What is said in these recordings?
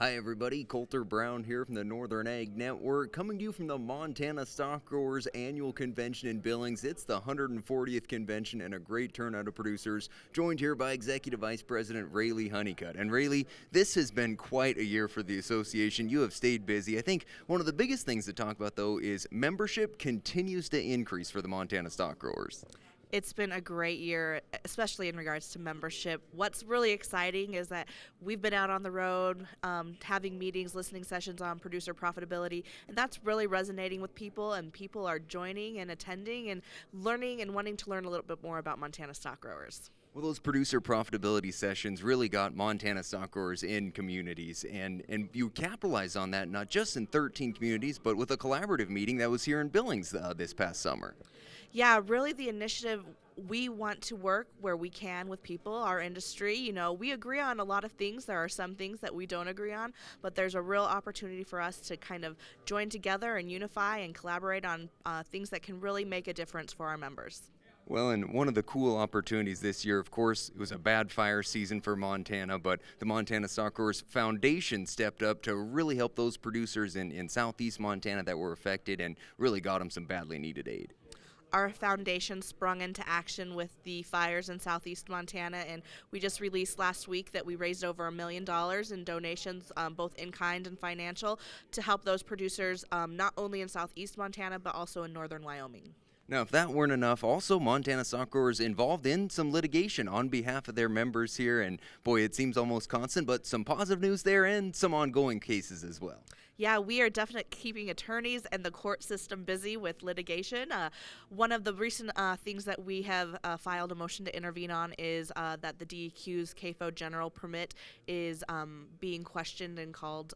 Hi everybody, Coulter Brown here from the Northern Ag Network, coming to you from the Montana Stockgrowers Annual Convention in Billings. It's the 140th convention and a great turnout of producers, joined here by Executive Vice President Raylee Honeycutt. And Raylee, this has been quite a year for the association. You have stayed busy. I think one of the biggest things to talk about, though, is membership continues to increase for the Montana Stockgrowers. It's been a great year, especially in regards to membership. What's really exciting is that we've been out on the road, having meetings, listening sessions on producer profitability, and that's really resonating with people, and people are joining and attending and learning and wanting to learn a little bit more about Montana stock growers. Well, those producer profitability sessions really got Montana stockgrowers in communities, and you capitalize on that not just in 13 communities, but with a collaborative meeting that was here in Billings this past summer. Yeah, really the initiative, we want to work where we can with people, our industry. You know, we agree on a lot of things. There are some things that we don't agree on, but there's a real opportunity for us to kind of join together and unify and collaborate on things that can really make a difference for our members. Well, and one of the cool opportunities this year, of course, it was a bad fire season for Montana, but the Montana Stockgrowers Foundation stepped up to really help those producers in southeast Montana that were affected and really got them some badly needed aid. Our foundation sprung into action with the fires in southeast Montana, and we just released last week that we raised over $1 million in donations, both in kind and financial, to help those producers not only in southeast Montana but also in northern Wyoming. Now, if that weren't enough, also Montana stockgrowers involved in some litigation on behalf of their members here, and boy, it seems almost constant, but some positive news there and some ongoing cases as well. Yeah, we are definitely keeping attorneys and the court system busy with litigation. One of the recent things that we have filed a motion to intervene on is that the DEQ's CAFO general permit is being questioned and called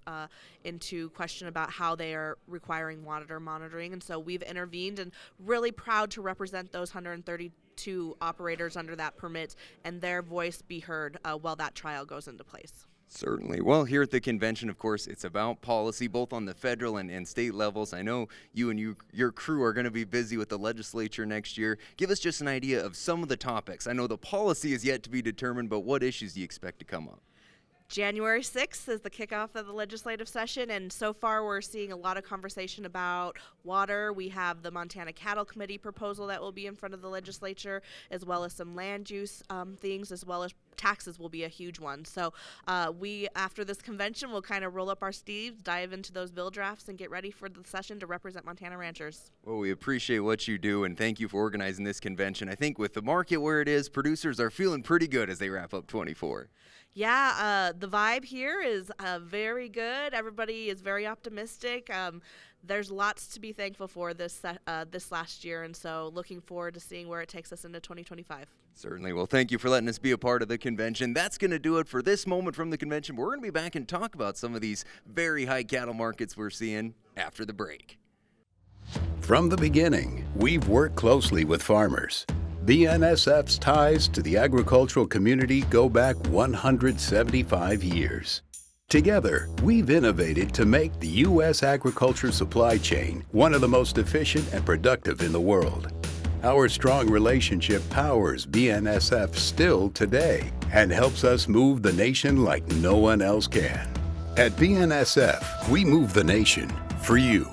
into question about how they are requiring water monitoring. And so we've intervened and really proud to represent those 132 operators under that permit and their voice be heard while that trial goes into place. Certainly. Well, here at the convention, of course, it's about policy, both on the federal and state levels. I know you and your crew are going to be busy with the legislature next year. Give us just an idea of some of the topics. I know the policy is yet to be determined, but what issues do you expect to come up? January 6th is the kickoff of the legislative session, and so far we're seeing a lot of conversation about water. We have the Montana Cattle Committee proposal that will be in front of the legislature, as well as some land use things, as well as taxes will be a huge one. So we, after this convention, will kind of roll up our sleeves, dive into those bill drafts, and get ready for the session to represent Montana ranchers. Well, we appreciate what you do, and thank you for organizing this convention. I think with the market where it is, producers are feeling pretty good as they wrap up 24. Yeah, the vibe here is very good. Everybody is very optimistic. There's lots to be thankful for this last year, and so looking forward to seeing where it takes us into 2025. Certainly. Well, thank you for letting us be a part of the convention. That's going to do it for this moment from the convention. We're going to be back and talk about some of these very high cattle markets we're seeing after the break. From the beginning, we've worked closely with farmers. BNSF's ties to the agricultural community go back 175 years. Together, we've innovated to make the U.S. agriculture supply chain one of the most efficient and productive in the world. Our strong relationship powers BNSF still today and helps us move the nation like no one else can. At BNSF, we move the nation for you.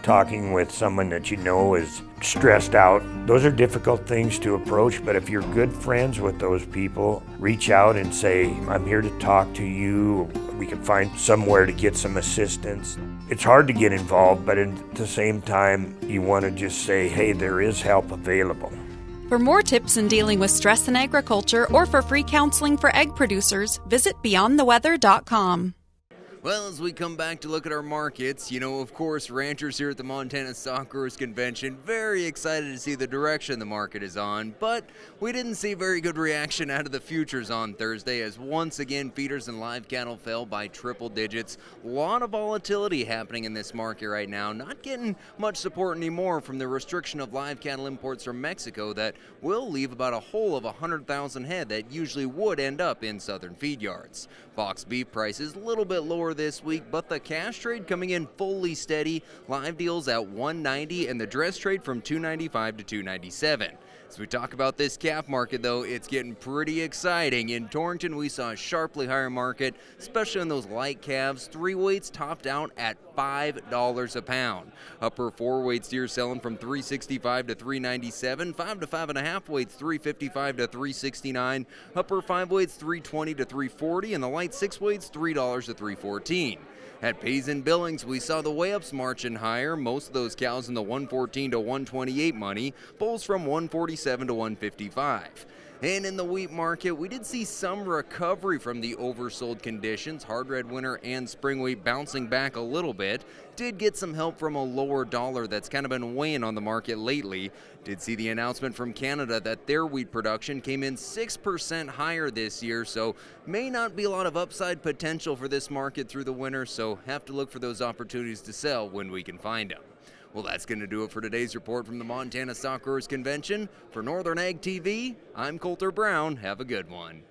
Talking with someone that you know is stressed out, those are difficult things to approach, but if you're good friends with those people, reach out and say, I'm here to talk to you. We can find somewhere to get some assistance. It's hard to get involved, but at the same time, you want to just say, hey, there is help available. For more tips in dealing with stress in agriculture or for free counseling for egg producers, visit beyondtheweather.com. Well, as we come back to look at our markets, you know, of course, ranchers here at the Montana Stockgrowers Convention, very excited to see the direction the market is on, but we didn't see very good reaction out of the futures on Thursday as once again feeders and live cattle fell by triple digits. A lot of volatility happening in this market right now, not getting much support anymore from the restriction of live cattle imports from Mexico that will leave about a hole of 100,000 head that usually would end up in southern feed yards. Box beef prices a little bit lower this week, but the cash trade coming in fully steady. Live deals at $190 and the dress trade from $295 to $297. As we talk about this calf market, though, it's getting pretty exciting. In Torrington, we saw a sharply higher market, especially on those light calves. 3 weights topped out at $5 a pound. Upper 4 weight steers selling from $365 to $397. 5 to 5.5 weights $355 to $369. Upper 5 weights $320 to $340, and the light 6 weights $3 to $314. At Pays and Billings, we saw the weigh-ups marching higher, most of those cows in the 114 to 128 money, bulls from 147 to 155. And in the wheat market, we did see some recovery from the oversold conditions. Hard red winter and spring wheat bouncing back a little bit. Did get some help from a lower dollar that's kind of been weighing on the market lately. Did see the announcement from Canada that their wheat production came in 6% higher this year, so may not be a lot of upside potential for this market through the winter, so have to look for those opportunities to sell when we can find them. Well, that's going to do it for today's report from the Montana Stockgrowers Convention. For Northern Ag TV, I'm Coulter Brown. Have a good one.